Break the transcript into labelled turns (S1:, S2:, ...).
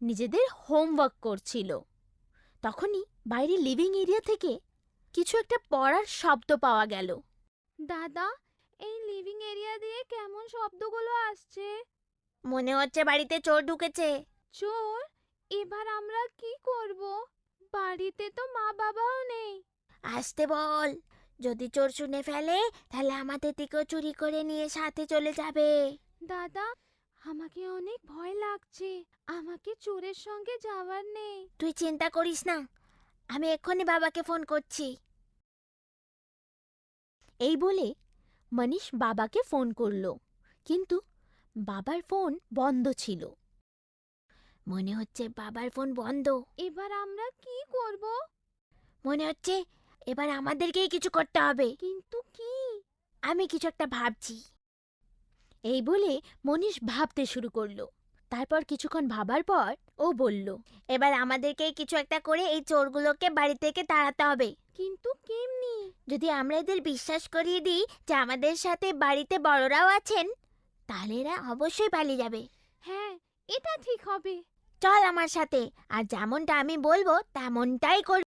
S1: নিজেদের হোমওয়ার্ক করছিল। তখনই বাইরে লিভিং এরিয়া থেকে কিছু একটা পড়ার শব্দ পাওয়া গেল।
S2: দাদা, এই লিভিং এরিয়া দিয়ে কেমন শব্দগুলো আসছে?
S1: মনে হচ্ছে বাড়িতে চোর ঢুকেছে।
S2: চোর? এবার আমরা কি করব? বাড়িতে তো মা বাবাও নেই।
S1: আসতে বল, যদি চোর শুনে ফেলে তাহলে আমাদের দিকেও চুরি করে নিয়ে সাথে চলে যাবে।
S2: দাদা, আমাকে অনেক ভয় লাগছে। আমাকে চোরের সঙ্গে যাওয়ার নেই।
S1: তুই চিন্তা করিস না, আমি এক্ষুনি বাবাকে ফোন করছি। এই বলে মনীষ বাবাকে ফোন করলো, কিন্তু বাবার ফোন বন্ধ ছিল। মনে হচ্ছে বাবার ফোন বন্ধ।
S2: এবার আমরা কি করব?
S1: মনে হচ্ছে এবার আমাদেরকেই কিছু করতে হবে।
S2: কিন্তু কি?
S1: আমি কিছু একটা ভাবছি। এই বলে মনীষ ভাবতে শুরু করলো। তারপর কিছুক্ষণ ভাবার পর ও বলল, এবার আমাদেরকেই কিছু একটা করে এই চোরগুলোকে বাড়ি থেকে তাড়াতে হবে।
S2: কিন্তু কেমনি?
S1: যদি আমরা এদের বিশ্বাস করিয়ে দিই যে আমাদের সাথে বাড়িতে বড়রাও আছেন, তাহলে এরা অবশ্যই পালিয়ে যাবে।
S2: হ্যাঁ, এটা ঠিক হবে।
S1: চল আমার সাথে, আর যেমনটা আমি বলবো তেমনটাই করবি।